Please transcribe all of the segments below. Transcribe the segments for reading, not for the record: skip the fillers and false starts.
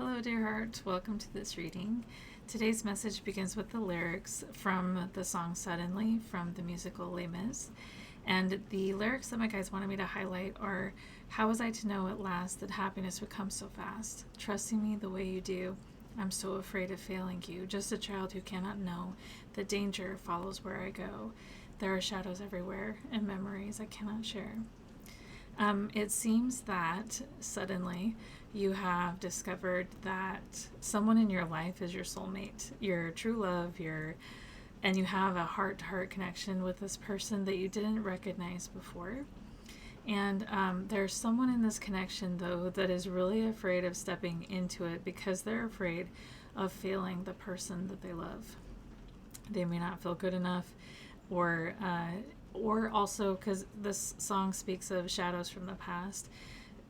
Hello, dear heart. Welcome to this reading. Today's message begins with the lyrics from the song Suddenly from the musical Les Mis. And the lyrics that my guides wanted me to highlight are, how was I to know at last that happiness would come so fast? Trusting me the way you do, I'm so afraid of failing you. Just a child who cannot know that danger follows where I go. There are shadows everywhere and memories I cannot share. It seems that suddenly you have discovered that someone in your life is your soulmate, your true love, and you have a heart-to-heart connection with this person that you didn't recognize before. And there's someone in this connection, though, that is really afraid of stepping into it because they're afraid of failing the person that they love. They may not feel good enough, or also because this song speaks of shadows from the past.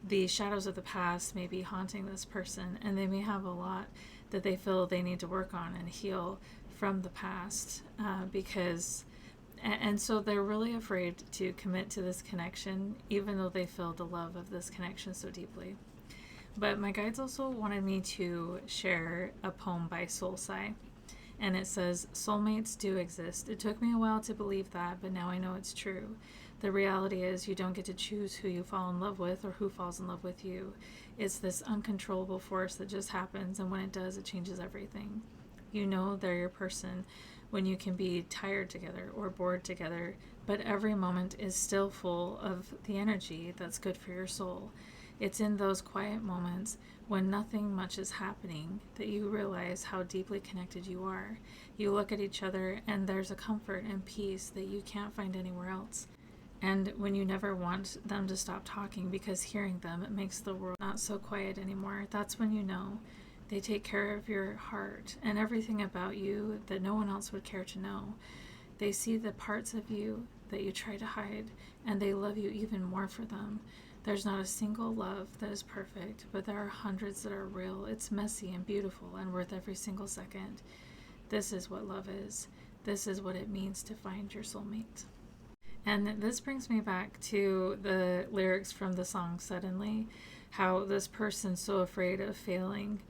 The shadows of the past may be haunting this person, and they may have a lot that they feel they need to work on and heal from the past and so they're really afraid to commit to this connection, even though they feel the love of this connection so deeply. But my guides also wanted me to share a poem by Soulsai. And it says, soulmates do exist. It took me a while to believe that, but now I know it's true. The reality is you don't get to choose who you fall in love with or who falls in love with you. It's this uncontrollable force that just happens, and when it does, it changes everything. You know they're your person when you can be tired together or bored together, but every moment is still full of the energy that's good for your soul. It's in those quiet moments when nothing much is happening that you realize how deeply connected you are. You look at each other and there's a comfort and peace that you can't find anywhere else. And when you never want them to stop talking because hearing them makes the world not so quiet anymore, that's when you know they take care of your heart and everything about you that no one else would care to know. They see the parts of you that you try to hide, and they love you even more for them. There's not a single love that is perfect, but there are hundreds that are real. It's messy and beautiful and worth every single second. This is what love is. This is what it means to find your soulmate. And this brings me back to the lyrics from the song Suddenly, how this person's so afraid of failing,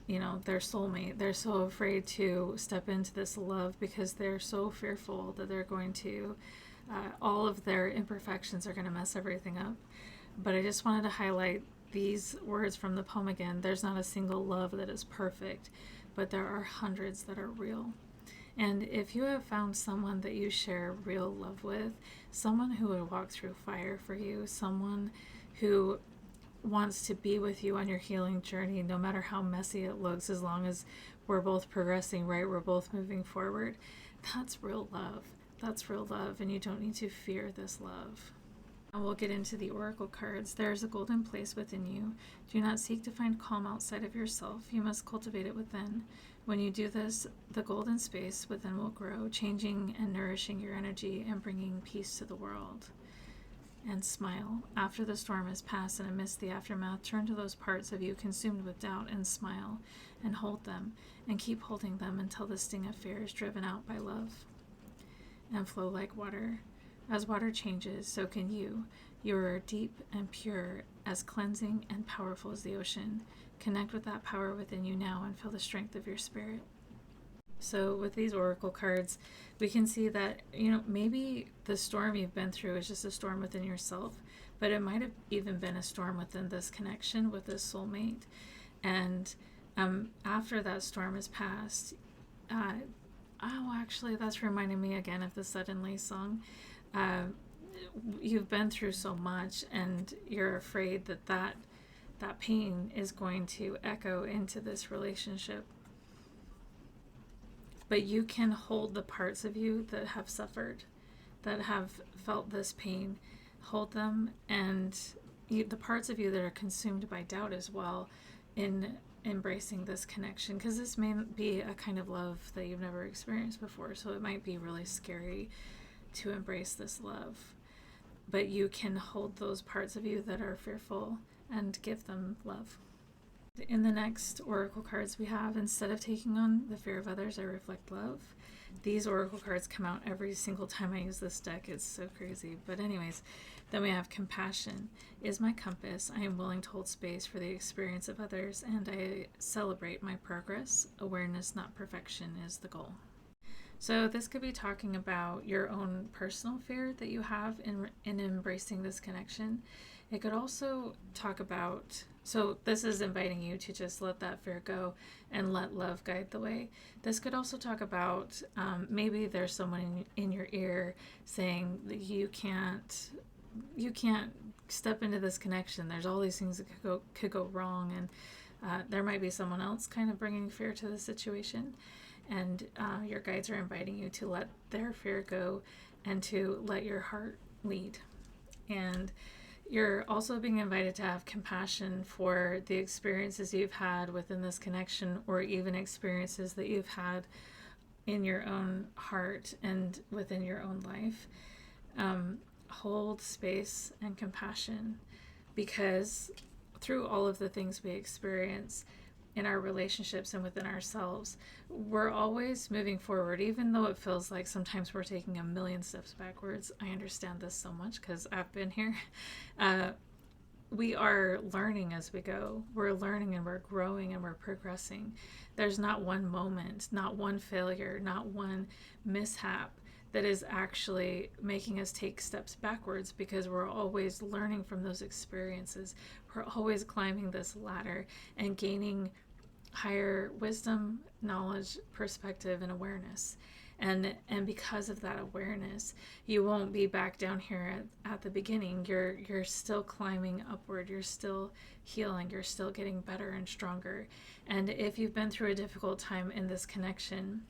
their soulmate. They're so afraid to step into this love because they're so fearful that they're going to all of their imperfections are going to mess everything up. But I just wanted to highlight these words from the poem again. There's not a single love that is perfect, but there are hundreds that are real. And if you have found someone that you share real love with, someone who would walk through fire for you, someone who wants to be with you on your healing journey, no matter how messy it looks, as long as we're both progressing, right? We're both moving forward. That's real love. That's real love, and you don't need to fear this love. Now we'll get into the oracle cards. There is a golden place within you. Do not seek to find calm outside of yourself. You must cultivate it within. When you do this, the golden space within will grow, changing and nourishing your energy and bringing peace to the world. And smile. After the storm has passed and amidst the aftermath, turn to those parts of you consumed with doubt and smile and hold them and keep holding them until the sting of fear is driven out by love. And flow like water. As water changes, so can you. You are deep and pure, as cleansing and powerful as the ocean. Connect with that power within you now and feel the strength of your spirit. So with these oracle cards, we can see that, maybe the storm you've been through is just a storm within yourself, but it might have even been a storm within this connection with this soulmate. And after that storm has passed, actually, that's reminding me again of the Suddenly song. You've been through so much, and you're afraid that pain is going to echo into this relationship. But you can hold the parts of you that have suffered, that have felt this pain. Hold them, and the parts of you that are consumed by doubt as well, in embracing this connection, because this may be a kind of love that you've never experienced before, so it might be really scary to embrace this love. But you can hold those parts of you that are fearful and give them love. In the next oracle cards we have, instead of taking on the fear of others, I reflect love. These oracle cards come out every single time I use this deck. It's so crazy. But anyways, Then we have compassion is my compass. I am willing to hold space for the experience of others, and I celebrate my progress. Awareness, not perfection, is the goal. So this could be talking about your own personal fear that you have in embracing this connection. It could also talk about, so this is inviting you to just let that fear go and let love guide the way. This could also talk about maybe there's someone in your ear saying that you can't step into this connection. There's all these things that could go wrong, and there might be someone else kind of bringing fear to the situation. And your guides are inviting you to let their fear go and to let your heart lead. And you're also being invited to have compassion for the experiences you've had within this connection, or even experiences that you've had in your own heart and within your own life. Hold space and compassion, because through all of the things we experience in our relationships and within ourselves, we're always moving forward, even though it feels like sometimes we're taking a million steps backwards. I understand this so much because I've been here. We are learning as we go. We're learning and we're growing and we're progressing. There's not one moment, not one failure, not one mishap that is actually making us take steps backwards, because we're always learning from those experiences. We're always climbing this ladder and gaining higher wisdom, knowledge, perspective, and awareness. And because of that awareness, you won't be back down here at the beginning. You're still climbing upward. You're still healing. You're still getting better and stronger. And if you've been through a difficult time in this connection,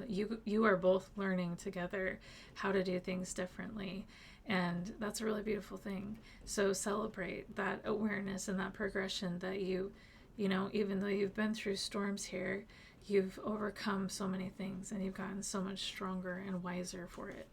you are both learning together how to do things differently. And that's a really beautiful thing. So celebrate that awareness and that progression that you know, even though you've been through storms here, you've overcome so many things and you've gotten so much stronger and wiser for it.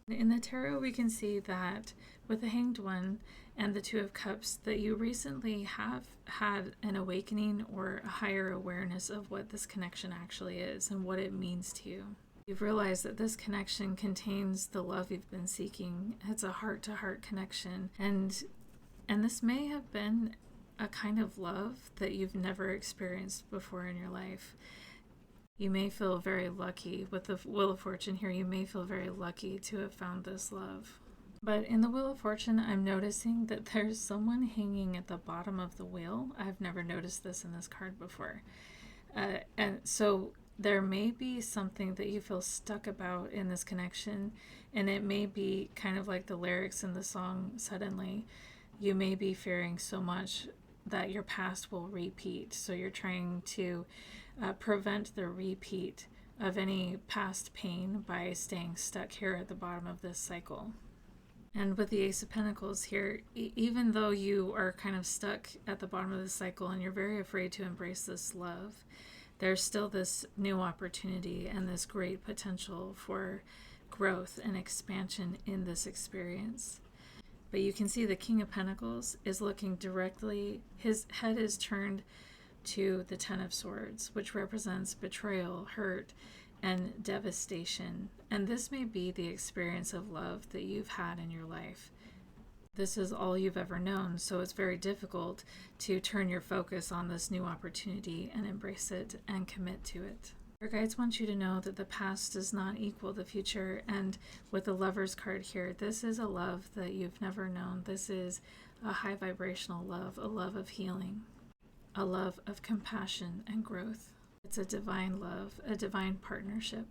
In the tarot, we can see that with the Hanged One and the Two of Cups, that you recently have had an awakening or a higher awareness of what this connection actually is and what it means to you. You've realized that this connection contains the love you've been seeking. It's a heart-to-heart connection, and this may have been a kind of love that you've never experienced before in your life. You may feel very lucky with the Wheel of Fortune here. You may feel very lucky to have found this love. But in the Wheel of Fortune, I'm noticing that there's someone hanging at the bottom of the wheel. I've never noticed this in this card before. And so there may be something that you feel stuck about in this connection, and it may be kind of like the lyrics in the song, Suddenly. You may be fearing so much that your past will repeat. So you're trying to prevent the repeat of any past pain by staying stuck here at the bottom of this cycle. And with the Ace of Pentacles here, even though you are kind of stuck at the bottom of the cycle and you're very afraid to embrace this love, there's still this new opportunity and this great potential for growth and expansion in this experience. But you can see the King of Pentacles is looking directly, his head is turned to the Ten of Swords, which represents betrayal, hurt, and devastation. And this may be the experience of love that you've had in your life. This is all you've ever known, so it's very difficult to turn your focus on this new opportunity and embrace it and commit to it. Your guides want you to know that the past does not equal the future, and with the Lover's card here, this is a love that you've never known. This is a high vibrational love, a love of healing, a love of compassion and growth. It's a divine love, a divine partnership.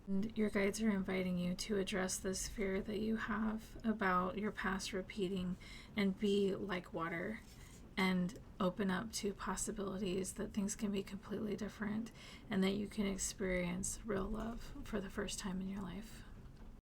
And your guides are inviting you to address this fear that you have about your past repeating and be like water and open up to possibilities that things can be completely different and that you can experience real love for the first time in your life.